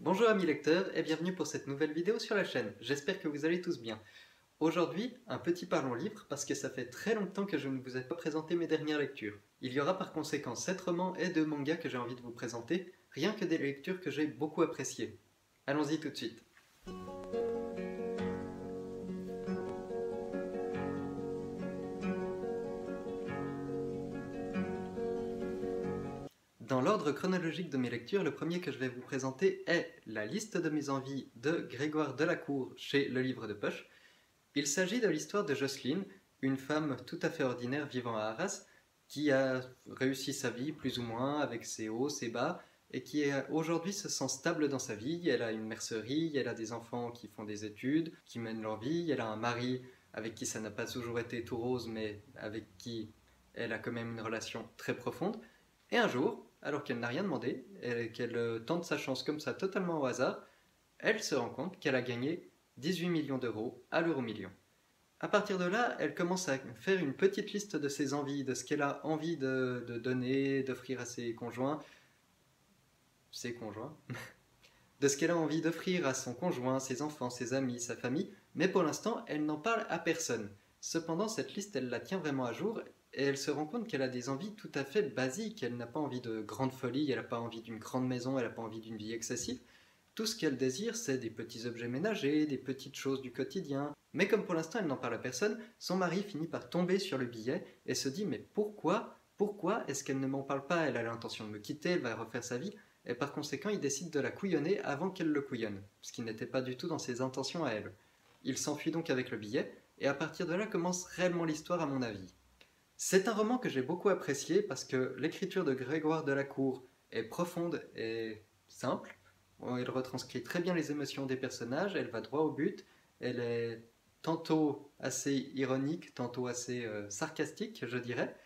Bonjour amis lecteurs et bienvenue pour cette nouvelle vidéo sur la chaîne, j'espère que vous allez tous bien. Aujourd'hui, un petit parlons livre parce que ça fait très longtemps que je ne vous ai pas présenté mes dernières lectures. Il y aura par conséquent 7 romans et 2 mangas que j'ai envie de vous présenter, rien que des lectures que j'ai beaucoup appréciées. Allons-y tout de suite. Dans l'ordre chronologique de mes lectures, le premier que je vais vous présenter est La liste de mes envies de Grégoire Delacour chez Le Livre de Poche. Il s'agit de l'histoire de Jocelyne, une femme tout à fait ordinaire vivant à Arras, qui a réussi sa vie plus ou moins avec ses hauts, ses bas, et qui aujourd'hui se sent stable dans sa vie. Elle a une mercerie, elle a des enfants qui font des études, qui mènent leur vie, elle a un mari avec qui ça n'a pas toujours été tout rose, mais avec qui elle a quand même une relation très profonde. Et un jour, alors qu'elle n'a rien demandé, et qu'elle tente sa chance comme ça totalement au hasard, elle se rend compte qu'elle a gagné 18 millions d'euros à l'euro million. À partir de là, elle commence à faire une petite liste de ses envies, de ce qu'elle a envie de donner, d'offrir à ses conjoints, de ce qu'elle a envie d'offrir à son conjoint, ses enfants, ses amis, sa famille, mais pour l'instant, elle n'en parle à personne. Cependant, cette liste, elle la tient vraiment à jour et elle se rend compte qu'elle a des envies tout à fait basiques. Elle n'a pas envie de grande folie, elle n'a pas envie d'une grande maison, elle n'a pas envie d'une vie excessive. Tout ce qu'elle désire, c'est des petits objets ménagers, des petites choses du quotidien. Mais comme pour l'instant elle n'en parle à personne, son mari finit par tomber sur le billet et se dit mais pourquoi est-ce qu'elle ne m'en parle pas? Elle a l'intention de me quitter, elle va refaire sa vie, et par conséquent il décide de la couillonner avant qu'elle le couillonne, ce qui n'était pas du tout dans ses intentions à elle. Il s'enfuit donc avec le billet, et à partir de là commence réellement l'histoire à mon avis. C'est un roman que j'ai beaucoup apprécié parce que l'écriture de Grégoire Delacour est profonde et simple. Elle retranscrit très bien les émotions des personnages, elle va droit au but, elle est tantôt assez ironique, tantôt assez sarcastique, je dirais.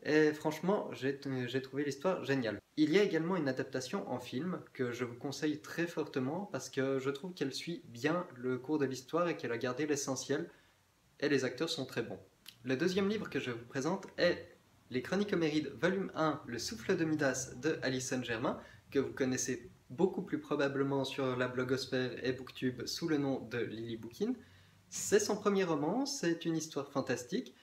Et franchement, j'ai trouvé l'histoire géniale. Il y a également une adaptation en film que je vous conseille très fortement parce que je trouve qu'elle suit bien le cours de l'histoire et qu'elle a gardé l'essentiel et les acteurs sont très bons. Le deuxième livre que je vous présente est Les Chroniques Homérides, volume 1, Le souffle de Midas de Alison Germain, que vous connaissez beaucoup plus probablement sur la blogosphère et booktube sous le nom de Lily Bookin. C'est son premier roman, c'est une histoire fantastique,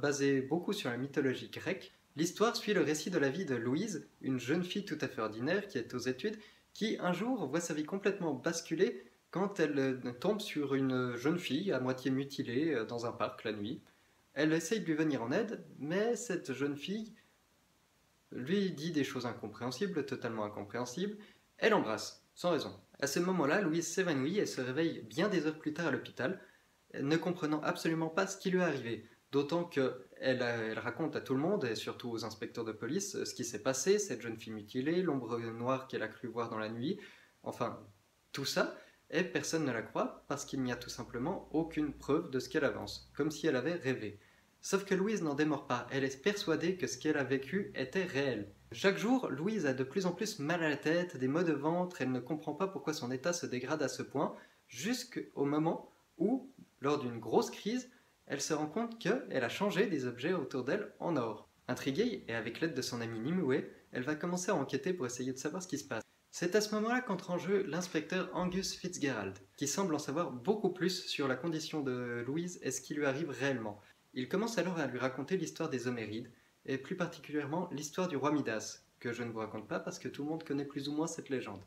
basée beaucoup sur la mythologie grecque. L'histoire suit le récit de la vie de Louise, une jeune fille tout à fait ordinaire qui est aux études, qui un jour voit sa vie complètement basculer quand elle tombe sur une jeune fille à moitié mutilée dans un parc la nuit. Elle essaye de lui venir en aide, mais cette jeune fille lui dit des choses incompréhensibles, totalement incompréhensibles. Elle l'embrasse, sans raison. À ce moment-là, Louise s'évanouit et se réveille bien des heures plus tard à l'hôpital, ne comprenant absolument pas ce qui lui est arrivé. D'autant qu'elle raconte à tout le monde, et surtout aux inspecteurs de police, ce qui s'est passé, cette jeune fille mutilée, l'ombre noire qu'elle a cru voir dans la nuit, enfin, tout ça, et personne ne la croit parce qu'il n'y a tout simplement aucune preuve de ce qu'elle avance, comme si elle avait rêvé. Sauf que Louise n'en démord pas, elle est persuadée que ce qu'elle a vécu était réel. Chaque jour, Louise a de plus en plus mal à la tête, des maux de ventre, elle ne comprend pas pourquoi son état se dégrade à ce point, jusqu'au moment où, lors d'une grosse crise, elle se rend compte qu'elle a changé des objets autour d'elle en or. Intriguée, et avec l'aide de son ami Nimue, elle va commencer à enquêter pour essayer de savoir ce qui se passe. C'est à ce moment-là qu'entre en jeu l'inspecteur Angus Fitzgerald, qui semble en savoir beaucoup plus sur la condition de Louise et ce qui lui arrive réellement. Il commence alors à lui raconter l'histoire des Homérides, et plus particulièrement l'histoire du roi Midas, que je ne vous raconte pas parce que tout le monde connaît plus ou moins cette légende,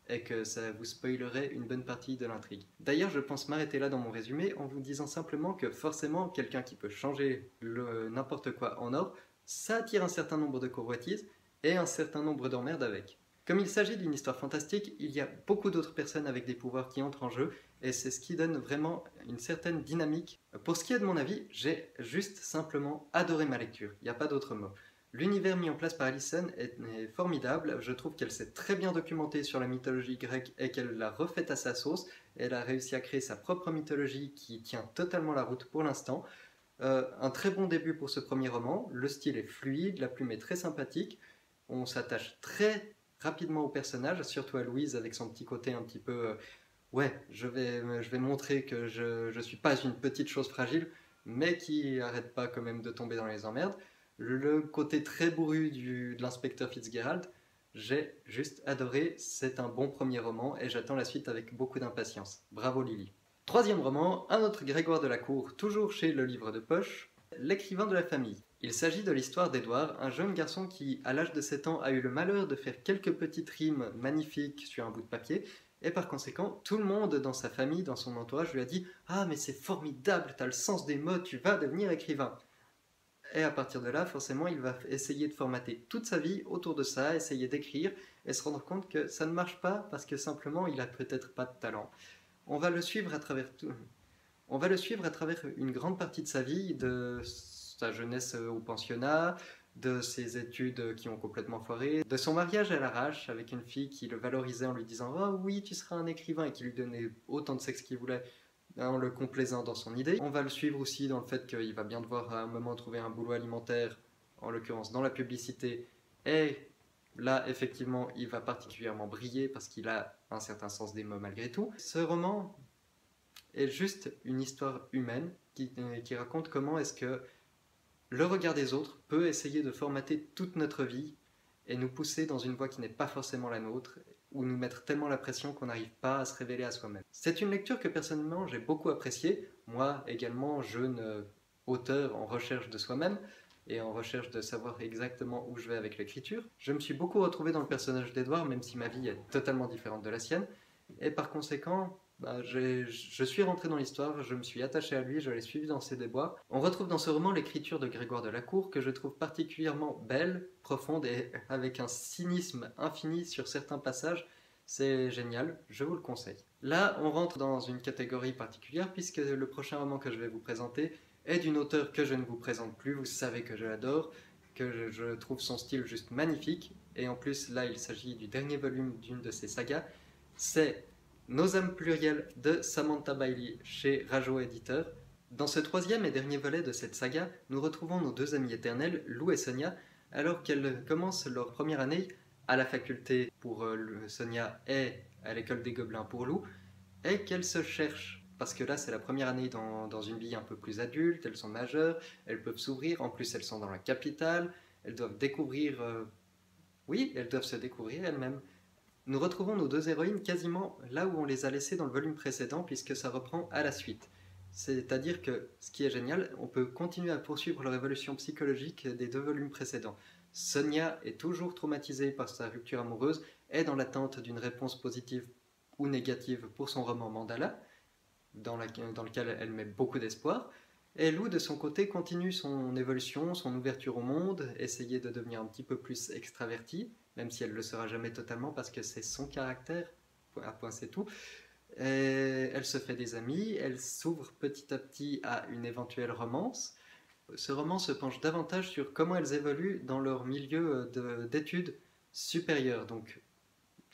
et que ça vous spoilerait une bonne partie de l'intrigue. D'ailleurs, je pense m'arrêter là dans mon résumé en vous disant simplement que forcément, quelqu'un qui peut changer n'importe quoi en or, ça attire un certain nombre de convoitises et un certain nombre d'emmerdes avec. Comme il s'agit d'une histoire fantastique, il y a beaucoup d'autres personnes avec des pouvoirs qui entrent en jeu, et c'est ce qui donne vraiment une certaine dynamique. Pour ce qui est de mon avis, j'ai juste simplement adoré ma lecture, il n'y a pas d'autre mot. L'univers mis en place par Alison est formidable, je trouve qu'elle s'est très bien documentée sur la mythologie grecque et qu'elle l'a refaite à sa sauce, elle a réussi à créer sa propre mythologie qui tient totalement la route pour l'instant. Un très bon début pour ce premier roman, le style est fluide, la plume est très sympathique, on s'attache très rapidement au personnage, surtout à Louise avec son petit côté un petit peu ouais, je vais montrer que je ne suis pas une petite chose fragile, mais qui arrête pas quand même de tomber dans les emmerdes. Le côté très bourru de l'inspecteur Fitzgerald, J'ai juste adoré, c'est un bon premier roman et j'attends la suite avec beaucoup d'impatience. Bravo Lily. Troisième roman, un autre Grégoire de la Cour, toujours chez Le Livre de Poche, L'écrivain de la famille. Il s'agit de l'histoire d'Édouard, un jeune garçon qui, à l'âge de 7 ans, a eu le malheur de faire quelques petites rimes magnifiques sur un bout de papier, et par conséquent, tout le monde dans sa famille, dans son entourage, lui a dit « Ah, mais c'est formidable, t'as le sens des mots, tu vas devenir écrivain !» Et à partir de là, forcément, il va essayer de formater toute sa vie autour de ça, essayer d'écrire, et se rendre compte que ça ne marche pas parce que simplement, il a peut-être pas de talent. On va le suivre à travers tout. On va le suivre à travers une grande partie de sa vie, de sa jeunesse au pensionnat, de ses études qui ont complètement foiré, de son mariage à l'arrache avec une fille qui le valorisait en lui disant « Oh oui, tu seras un écrivain » et qui lui donnait autant de sexe qu'il voulait en le complaisant dans son idée. On va le suivre aussi dans le fait qu'il va bien devoir à un moment trouver un boulot alimentaire, en l'occurrence dans la publicité, et là effectivement il va particulièrement briller parce qu'il a un certain sens des mots malgré tout. Ce roman est juste une histoire humaine qui raconte comment est-ce que le regard des autres peut essayer de formater toute notre vie et nous pousser dans une voie qui n'est pas forcément la nôtre, ou nous mettre tellement la pression qu'on n'arrive pas à se révéler à soi-même. C'est une lecture que personnellement j'ai beaucoup appréciée, moi également jeune auteur en recherche de soi-même, et en recherche de savoir exactement où je vais avec l'écriture. Je me suis beaucoup retrouvé dans le personnage d'Edouard, même si ma vie est totalement différente de la sienne, et par conséquent, je suis rentré dans l'histoire, je me suis attaché à lui, je l'ai suivi dans ses déboires. On retrouve dans ce roman l'écriture de Grégoire de la Cour que je trouve particulièrement belle, profonde et avec un cynisme infini sur certains passages. C'est génial, je vous le conseille. Là, on rentre dans une catégorie particulière puisque le prochain roman que je vais vous présenter est d'une auteure que je ne vous présente plus, vous savez que je l'adore, que je trouve son style juste magnifique, et en plus là il s'agit du dernier volume d'une de ses sagas, c'est Nos âmes plurielles de Samantha Bailey chez Rajo Éditeur. Dans ce troisième et dernier volet de cette saga, nous retrouvons nos deux amies éternelles, Lou et Sonia, alors qu'elles commencent leur première année à la faculté pour Sonia et à l'école des Gobelins pour Lou, et qu'elles se cherchent. Parce que là, c'est la première année dans une vie un peu plus adulte, elles sont majeures, elles peuvent s'ouvrir, en plus elles sont dans la capitale, elles doivent découvrir... oui, elles doivent se découvrir elles-mêmes. Nous retrouvons nos deux héroïnes quasiment là où on les a laissées dans le volume précédent, puisque ça reprend à la suite. C'est-à-dire que, ce qui est génial, on peut continuer à poursuivre leur évolution psychologique des deux volumes précédents. Sonia est toujours traumatisée par sa rupture amoureuse, est dans l'attente d'une réponse positive ou négative pour son roman Mandala, dans lequel elle met beaucoup d'espoir. Et Lou, de son côté, continue son évolution, son ouverture au monde, essayer de devenir un petit peu plus extravertie, même si elle ne le sera jamais totalement parce que c'est son caractère, à point c'est tout. Et elle se fait des amis, elle s'ouvre petit à petit à une éventuelle romance. Ce roman se penche davantage sur comment elles évoluent dans leur milieu d'études supérieures, donc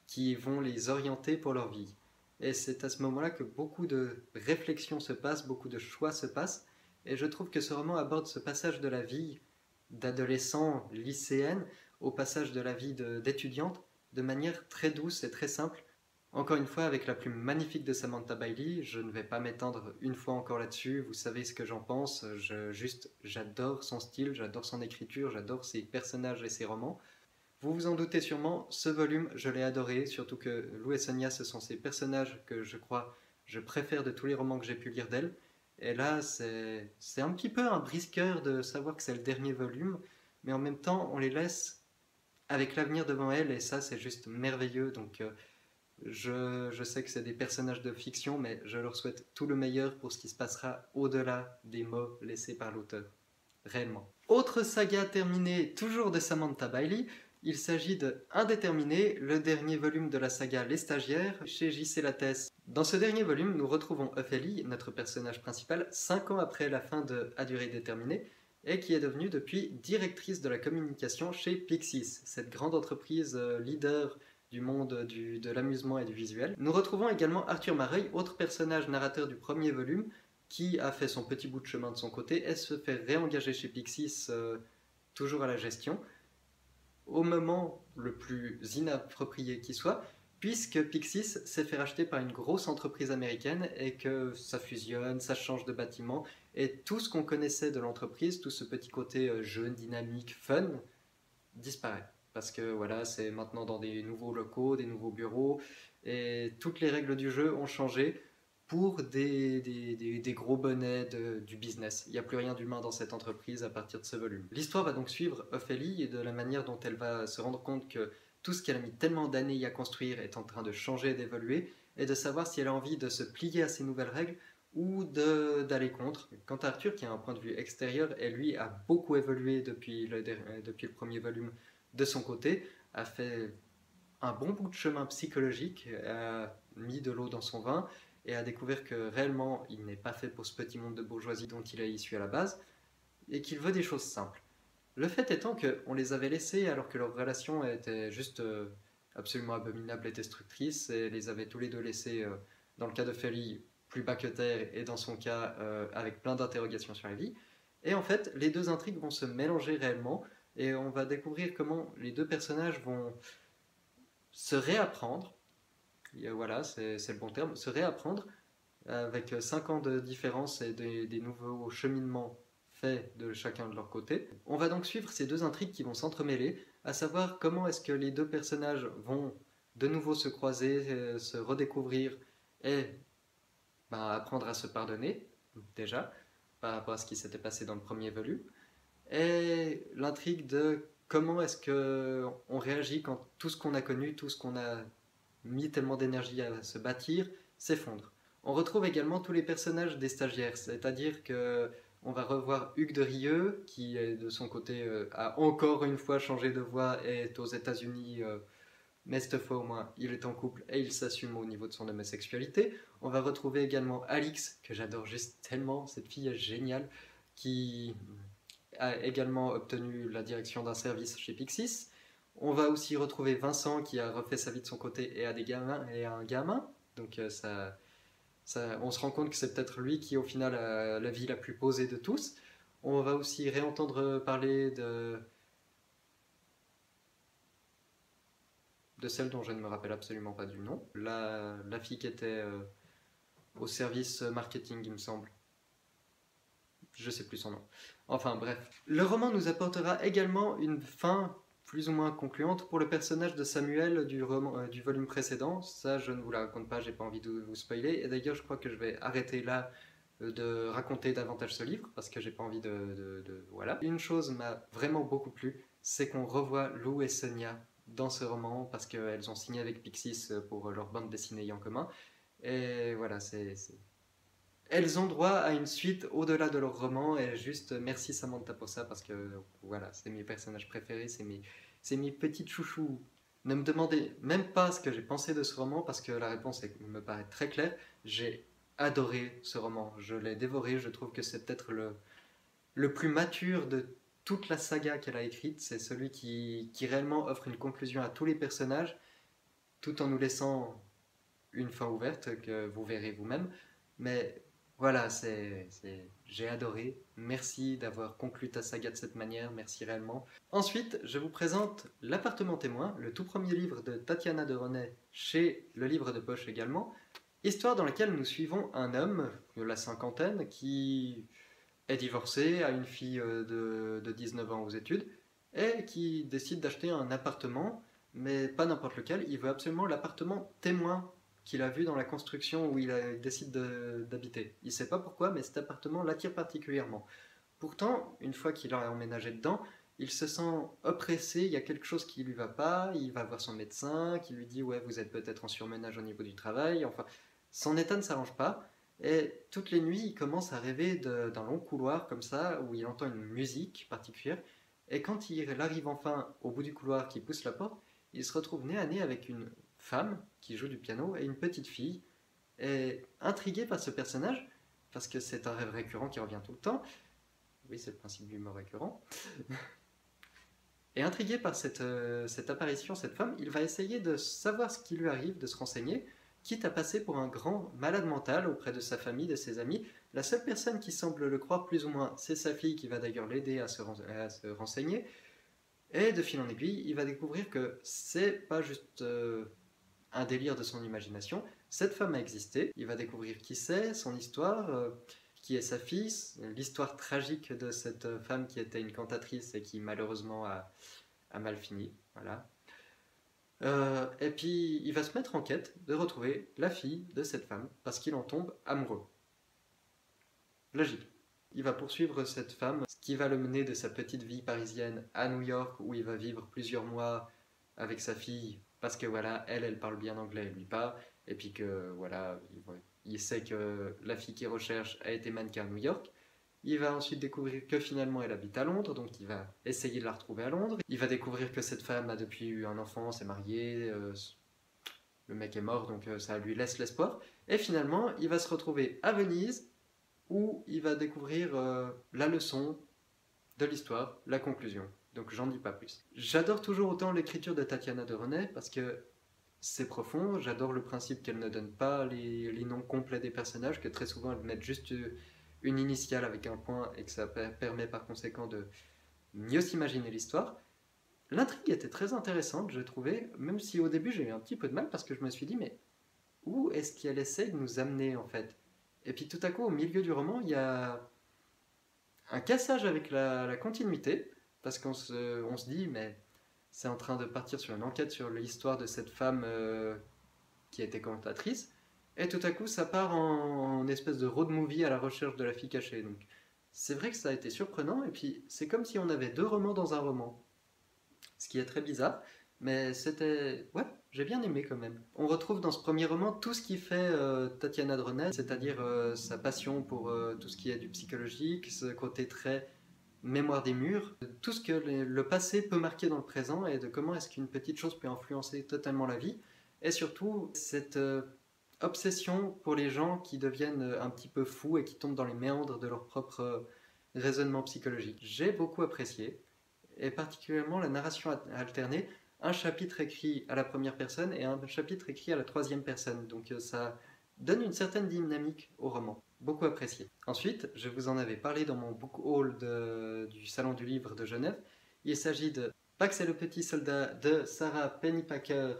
qui vont les orienter pour leur vie. Et c'est à ce moment-là que beaucoup de réflexions se passent, beaucoup de choix se passent, et je trouve que ce roman aborde ce passage de la vie d'adolescent lycéenne au passage de la vie d'étudiante de manière très douce et très simple. Encore une fois, avec la plume magnifique de Samantha Bailey, je ne vais pas m'étendre une fois encore là-dessus, vous savez ce que j'en pense, j'adore son style, j'adore son écriture, j'adore ses personnages et ses romans. Vous vous en doutez sûrement, ce volume, je l'ai adoré, surtout que Lou et Sonia, ce sont ces personnages que je crois je préfère de tous les romans que j'ai pu lire d'elle. Et là, c'est un petit peu un brise-cœur de savoir que c'est le dernier volume, mais en même temps, on les laisse avec l'avenir devant elles, et ça, c'est juste merveilleux. Donc, je sais que c'est des personnages de fiction, mais je leur souhaite tout le meilleur pour ce qui se passera au-delà des mots laissés par l'auteur. Réellement. Autre saga terminée, toujours de Samantha Bailey, il s'agit de Indéterminé, le dernier volume de la saga Les Stagiaires, chez J.C. Lattès. Dans ce dernier volume, nous retrouvons Ophélie, notre personnage principal, 5 ans après la fin de À durée déterminée, et qui est devenue depuis directrice de la communication chez Pixis, cette grande entreprise leader du monde de l'amusement et du visuel. Nous retrouvons également Arthur Mareuil, autre personnage narrateur du premier volume, qui a fait son petit bout de chemin de son côté et se fait réengager chez Pixis, toujours à la gestion, au moment le plus inapproprié qui soit, puisque Pixis s'est fait racheter par une grosse entreprise américaine et que ça fusionne, ça change de bâtiment, et tout ce qu'on connaissait de l'entreprise, tout ce petit côté jeune, dynamique, fun, disparaît. parce que voilà, c'est maintenant dans des nouveaux locaux, des nouveaux bureaux, et toutes les règles du jeu ont changé pour des gros bonnets du business. Il n'y a plus rien d'humain dans cette entreprise à partir de ce volume. L'histoire va donc suivre Ophélie et de la manière dont elle va se rendre compte que tout ce qu'elle a mis tellement d'années à construire est en train de changer et d'évoluer, et de savoir si elle a envie de se plier à ces nouvelles règles ou d'aller contre. Quant à Arthur, qui a un point de vue extérieur, et lui a beaucoup évolué depuis le premier volume de son côté, a fait un bon bout de chemin psychologique, a mis de l'eau dans son vin et a découvert que réellement il n'est pas fait pour ce petit monde de bourgeoisie dont il est issu à la base et qu'il veut des choses simples. Le fait étant qu'on les avait laissés alors que leur relation était juste absolument abominable et destructrice, et les avait tous les deux laissés, dans le cas de Feli, plus bas que terre, et dans son cas, avec plein d'interrogations sur la vie. Et en fait, les deux intrigues vont se mélanger réellement, et on va découvrir comment les deux personnages vont se réapprendre, et voilà, c'est le bon terme, se réapprendre avec 5 ans de différence et des nouveaux cheminements faits de chacun de leur côté. On va donc suivre ces deux intrigues qui vont s'entremêler, à savoir comment est-ce que les deux personnages vont de nouveau se croiser, se redécouvrir et apprendre à se pardonner, déjà, par rapport à ce qui s'était passé dans le premier volume, et l'intrigue de comment est-ce que on réagit quand tout ce qu'on a connu, tout ce qu'on a mis tellement d'énergie à se bâtir, s'effondre. On retrouve également tous les personnages des stagiaires, c'est-à-dire que on va revoir Hugues de Rieux, qui de son côté a encore une fois changé de voix et est aux États-Unis, mais cette fois au moins il est en couple et il s'assume au niveau de son homosexualité. On va retrouver également Alix, que j'adore juste tellement, cette fille est géniale, qui a également obtenu la direction d'un service chez Pixis. On va aussi retrouver Vincent, qui a refait sa vie de son côté et a des gamins et un gamin. Donc on se rend compte que c'est peut-être lui qui au final a la vie la plus posée de tous. On va aussi réentendre parler de celle dont je ne me rappelle absolument pas du nom. La fille qui était au service marketing, il me semble. Je sais plus son nom. Enfin bref. Le roman nous apportera également une fin plus ou moins concluante pour le personnage de Samuel du volume précédent. Ça, je ne vous la raconte pas, j'ai pas envie de vous spoiler. Et d'ailleurs, je crois que je vais arrêter là de raconter davantage ce livre, parce que j'ai pas envie Voilà. Une chose m'a vraiment beaucoup plu, c'est qu'on revoit Lou et Sonia dans ce roman, parce qu'elles ont signé avec Pixis pour leur bande dessinée en commun. Et voilà, elles ont droit à une suite au-delà de leur roman, et juste merci Samantha pour ça, parce que voilà, c'est mes personnages préférés, c'est mes petites chouchous. Ne me demandez même pas ce que j'ai pensé de ce roman, parce que la réponse me paraît très claire. J'ai adoré ce roman, je l'ai dévoré, je trouve que c'est peut-être le plus mature de toute la saga qu'elle a écrite. C'est celui qui réellement offre une conclusion à tous les personnages, tout en nous laissant une fin ouverte que vous verrez vous-même. Mais voilà, j'ai adoré. Merci d'avoir conclu ta saga de cette manière, merci réellement. Ensuite, je vous présente L'appartement témoin, le tout premier livre de Tatiana de René, chez Le Livre de Poche également. Histoire dans laquelle nous suivons un homme de la cinquantaine qui est divorcé, a une fille de 19 ans aux études, et qui décide d'acheter un appartement, mais pas n'importe lequel, il veut absolument l'appartement témoin qu'il a vu dans la construction où il décide d'habiter. Il ne sait pas pourquoi, mais cet appartement l'attire particulièrement. Pourtant, une fois qu'il a emménagé dedans, il se sent oppressé, il y a quelque chose qui ne lui va pas, il va voir son médecin, qui lui dit « ouais, vous êtes peut-être en surmenage au niveau du travail », enfin, son état ne s'arrange pas, et toutes les nuits, il commence à rêver d'un long couloir comme ça, où il entend une musique particulière, et quand il arrive enfin au bout du couloir, qui pousse la porte, il se retrouve nez à nez avec une femme qui joue du piano et une petite fille, et intrigué par ce personnage, parce que c'est un rêve récurrent qui revient tout le temps, oui, c'est le principe du mot récurrent, et intrigué par cette apparition, cette femme, il va essayer de savoir ce qui lui arrive, de se renseigner, quitte à passer pour un grand malade mental auprès de sa famille, de ses amis. La seule personne qui semble le croire plus ou moins, c'est sa fille, qui va d'ailleurs l'aider à se renseigner. Et de fil en aiguille, il va découvrir que c'est pas juste un délire de son imagination. Cette femme a existé. Il va découvrir qui c'est, son histoire, qui est sa fille, l'histoire tragique de cette femme qui était une cantatrice et qui malheureusement a mal fini, voilà. Et puis il va se mettre en quête de retrouver la fille de cette femme parce qu'il en tombe amoureux. Logique. Il va poursuivre cette femme, ce qui va le mener de sa petite vie parisienne à New York où il va vivre plusieurs mois avec sa fille parce que voilà, elle parle bien anglais et lui pas, et puis que voilà, il sait que la fille qu'il recherche a été mannequin à New York. Il va ensuite découvrir que finalement elle habite à Londres, donc il va essayer de la retrouver à Londres. Il va découvrir que cette femme a depuis eu un enfant, s'est mariée, le mec est mort, donc ça lui laisse l'espoir. Et finalement, il va se retrouver à Venise, où il va découvrir la leçon de l'histoire, la conclusion. Donc j'en dis pas plus. J'adore toujours autant l'écriture de Tatiana de René, parce que c'est profond, j'adore le principe qu'elle ne donne pas les noms complets des personnages, que très souvent elle met juste une initiale avec un point et que ça permet par conséquent de mieux s'imaginer l'histoire. L'intrigue était très intéressante, je trouvais, même si au début j'ai eu un petit peu de mal parce que je me suis dit, mais où est-ce qu'elle essaie de nous amener en fait? Et puis tout à coup, au milieu du roman, il y a un cassage avec la continuité, parce on se dit, mais c'est en train de partir sur une enquête sur l'histoire de cette femme qui était cantatrice, et tout à coup, ça part en espèce de road movie à la recherche de la fille cachée. Donc, c'est vrai que ça a été surprenant, et puis c'est comme si on avait deux romans dans un roman, ce qui est très bizarre, mais c'était... Ouais, j'ai bien aimé quand même. On retrouve dans ce premier roman tout ce qui fait Tatiana Drenay, c'est-à-dire sa passion pour tout ce qui est du psychologique, ce côté très mémoire des murs, tout ce que le passé peut marquer dans le présent et de comment est-ce qu'une petite chose peut influencer totalement la vie. Et surtout, cette obsession pour les gens qui deviennent un petit peu fous et qui tombent dans les méandres de leur propre raisonnement psychologique. J'ai beaucoup apprécié, et particulièrement la narration alternée, un chapitre écrit à la première personne et un chapitre écrit à la troisième personne. Donc ça donne une certaine dynamique au roman. Beaucoup apprécié. Ensuite, je vous en avais parlé dans mon book haul du Salon du Livre de Genève. Il s'agit de Pax et le petit soldat de Sarah Pennypacker,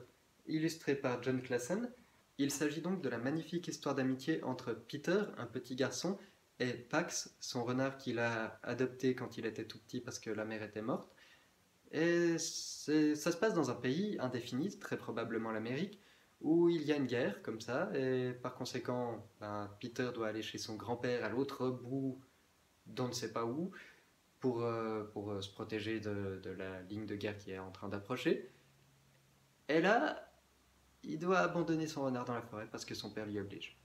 illustré par John Classen. Il s'agit donc de la magnifique histoire d'amitié entre Peter, un petit garçon, et Pax, son renard qu'il a adopté quand il était tout petit parce que la mère était morte. Et ça se passe dans un pays indéfini, très probablement l'Amérique, où il y a une guerre comme ça, et par conséquent, ben, Peter doit aller chez son grand-père à l'autre bout d'on ne sait pas où, pour se protéger de la ligne de guerre qui est en train d'approcher. Et là, il doit abandonner son renard dans la forêt parce que son père l'y oblige.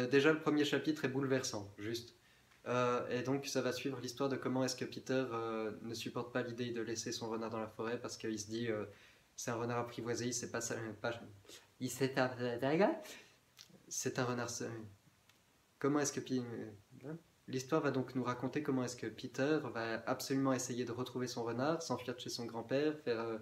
Déjà le premier chapitre est bouleversant, juste. Et donc ça va suivre l'histoire de comment est-ce que Peter ne supporte pas l'idée de laisser son renard dans la forêt parce qu'il se dit c'est un renard apprivoisé, il sait pas ça, il sait c'est un renard. Comment est-ce que l'histoire va donc nous raconter comment est-ce que Peter va absolument essayer de retrouver son renard, s'enfuir de chez son grand-père, faire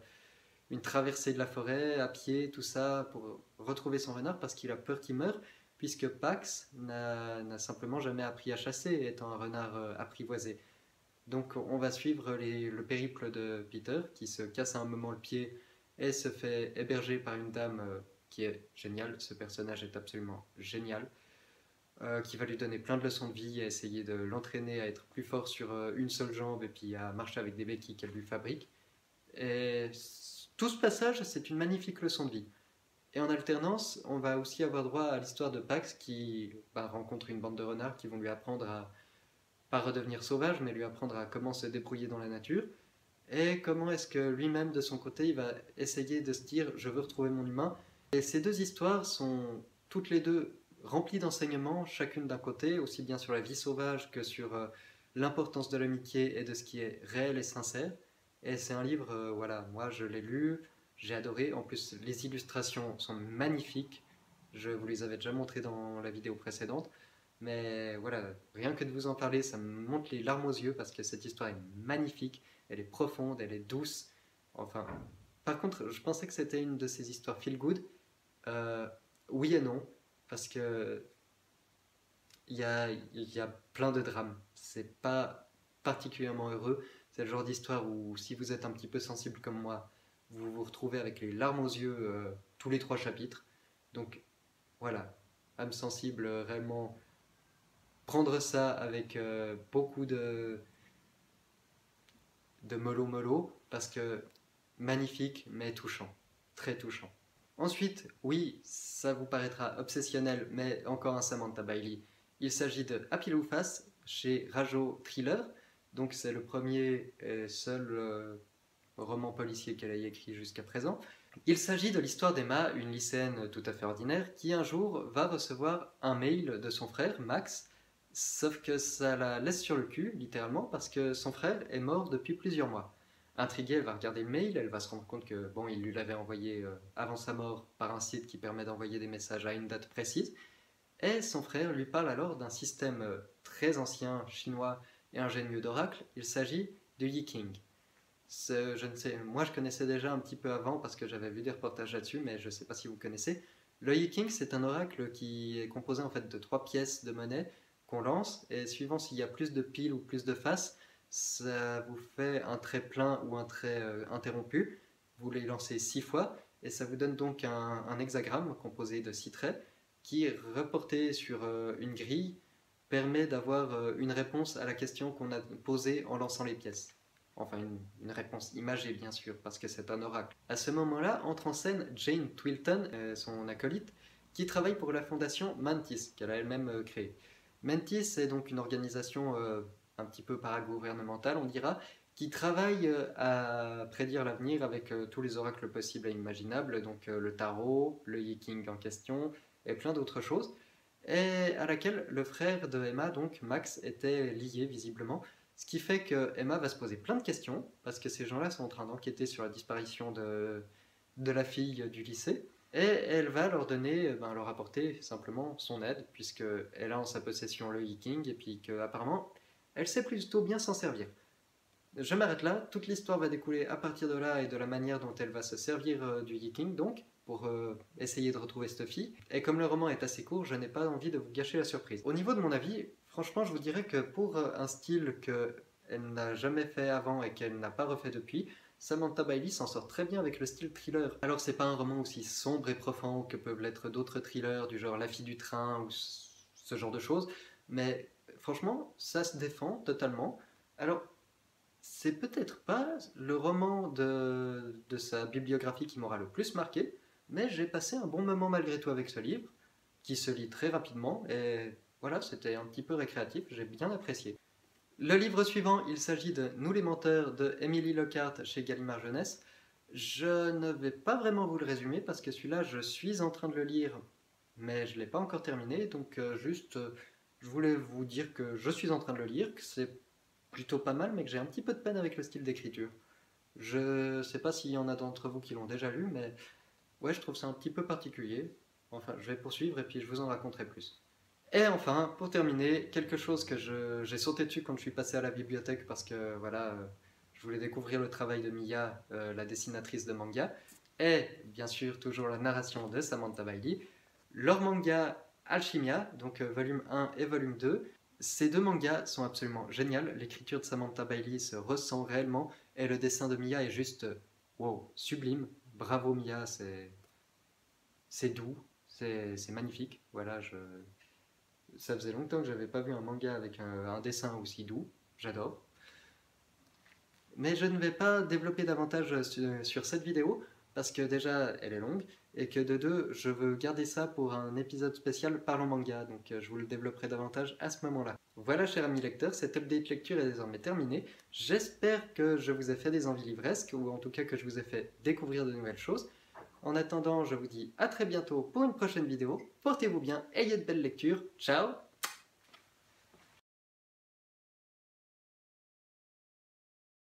une traversée de la forêt à pied, tout ça pour retrouver son renard parce qu'il a peur qu'il meure puisque Pax n'a simplement jamais appris à chasser, étant un renard apprivoisé. Donc on va suivre le périple de Peter, qui se casse à un moment le pied et se fait héberger par une dame qui est géniale, ce personnage est absolument génial, qui va lui donner plein de leçons de vie et essayer de l'entraîner à être plus fort sur une seule jambe et puis à marcher avec des béquilles qu'elle lui fabrique. Et tout ce passage, c'est une magnifique leçon de vie. Et en alternance, on va aussi avoir droit à l'histoire de Pax qui rencontre une bande de renards qui vont lui apprendre à, pas redevenir sauvage, mais lui apprendre à comment se débrouiller dans la nature. Et comment est-ce que lui-même, de son côté, il va essayer de se dire je veux retrouver mon humain. Et ces deux histoires sont toutes les deux remplies d'enseignements, chacune d'un côté, aussi bien sur la vie sauvage que sur l'importance de l'amitié et de ce qui est réel et sincère. Et c'est un livre, voilà, moi je l'ai lu, j'ai adoré. En plus, les illustrations sont magnifiques. Je vous les avais déjà montrées dans la vidéo précédente. Mais voilà, rien que de vous en parler, ça me monte les larmes aux yeux parce que cette histoire est magnifique, elle est profonde, elle est douce. Enfin, par contre, je pensais que c'était une de ces histoires feel good. Euh, oui et non, parce que il y a plein de drames. C'est pas particulièrement heureux. C'est le genre d'histoire où, si vous êtes un petit peu sensible comme moi, vous vous retrouvez avec les larmes aux yeux tous les trois chapitres. Donc voilà, âme sensible, réellement prendre ça avec beaucoup de mollo mollo. parce que magnifique mais touchant, très touchant. Ensuite, oui, ça vous paraîtra obsessionnel, mais encore un Samantha Bailey. Il s'agit de Happy Lou Face chez Rajo Thriller, donc c'est le premier et seul roman policier qu'elle ait écrit jusqu'à présent. Il s'agit de l'histoire d'Emma, une lycéenne tout à fait ordinaire, qui un jour va recevoir un mail de son frère, Max, sauf que ça la laisse sur le cul, littéralement, parce que son frère est mort depuis plusieurs mois. Intriguée, elle va regarder le mail, elle va se rendre compte que bon, il lui l'avait envoyé avant sa mort par un site qui permet d'envoyer des messages à une date précise, et son frère lui parle alors d'un système très ancien, chinois et ingénieux d'oracle. Il s'agit du Yi-King. Je ne sais, moi je connaissais déjà un petit peu avant parce que j'avais vu des reportages là-dessus, mais je ne sais pas si vous connaissez. Le Yi-King, c'est un oracle qui est composé en fait de 3 pièces de monnaie qu'on lance, et suivant s'il y a plus de piles ou plus de faces, ça vous fait un trait plein ou un trait interrompu. Vous les lancez 6 fois, et ça vous donne donc un hexagramme composé de 6 traits qui, reporté sur une grille, permet d'avoir une réponse à la question qu'on a posée en lançant les pièces. Enfin, une réponse imagée, bien sûr, parce que c'est un oracle. À ce moment-là, entre en scène Jane Twilton, son acolyte, qui travaille pour la fondation Mantis, qu'elle a elle-même créée. Mantis est donc une organisation un petit peu paragouvernementale, on dira, qui travaille à prédire l'avenir avec tous les oracles possibles et imaginables, donc le tarot, le Yi-King en question, et plein d'autres choses, et à laquelle le frère de Emma, donc Max, était lié visiblement. Ce qui fait que Emma va se poser plein de questions, parce que ces gens-là sont en train d'enquêter sur la disparition de la fille du lycée, et elle va leur donner, leur apporter simplement son aide, puisqu'elle a en sa possession le Yi-King, et puis qu'apparemment, elle sait plutôt bien s'en servir. Je m'arrête là, toute l'histoire va découler à partir de là et de la manière dont elle va se servir du Yi-King, donc, pour essayer de retrouver cette fille. Et comme le roman est assez court, je n'ai pas envie de vous gâcher la surprise. Au niveau de mon avis, franchement, je vous dirais que pour un style qu'elle n'a jamais fait avant et qu'elle n'a pas refait depuis, Samantha Bailey s'en sort très bien avec le style thriller. Alors c'est pas un roman aussi sombre et profond que peuvent l'être d'autres thrillers du genre La fille du train ou ce genre de choses, mais franchement, ça se défend totalement. Alors, c'est peut-être pas le roman de sa bibliographie qui m'aura le plus marqué, mais j'ai passé un bon moment malgré tout avec ce livre, qui se lit très rapidement, et voilà, c'était un petit peu récréatif, j'ai bien apprécié. Le livre suivant, il s'agit de Nous les menteurs de Emily Lockhart chez Gallimard Jeunesse. Je ne vais pas vraiment vous le résumer parce que celui-là, je suis en train de le lire, mais je ne l'ai pas encore terminé, donc je voulais vous dire que je suis en train de le lire, que c'est plutôt pas mal, mais que j'ai un petit peu de peine avec le style d'écriture. Je sais pas s'il y en a d'entre vous qui l'ont déjà lu, mais ouais, je trouve ça un petit peu particulier. Enfin, je vais poursuivre et puis je vous en raconterai plus. Et enfin, pour terminer, quelque chose que j'ai sauté dessus quand je suis passé à la bibliothèque parce que voilà, je voulais découvrir le travail de Miya, la dessinatrice de manga, et bien sûr toujours la narration de Samantha Bailey. Leur manga Alchimia, donc volume 1 et volume 2, ces deux mangas sont absolument géniaux. L'écriture de Samantha Bailey se ressent réellement et le dessin de Miya est juste wow, sublime. Bravo Miya, c'est doux, c'est magnifique. Voilà, ça faisait longtemps que j'avais pas vu un manga avec un dessin aussi doux. J'adore. Mais je ne vais pas développer davantage sur cette vidéo parce que déjà elle est longue et que de deux, je veux garder ça pour un épisode spécial parlant manga, donc je vous le développerai davantage à ce moment-là. Voilà, cher ami lecteur, cette update lecture est désormais terminée. J'espère que je vous ai fait des envies livresques, ou en tout cas que je vous ai fait découvrir de nouvelles choses. En attendant, je vous dis à très bientôt pour une prochaine vidéo. Portez-vous bien, ayez de belles lectures. Ciao!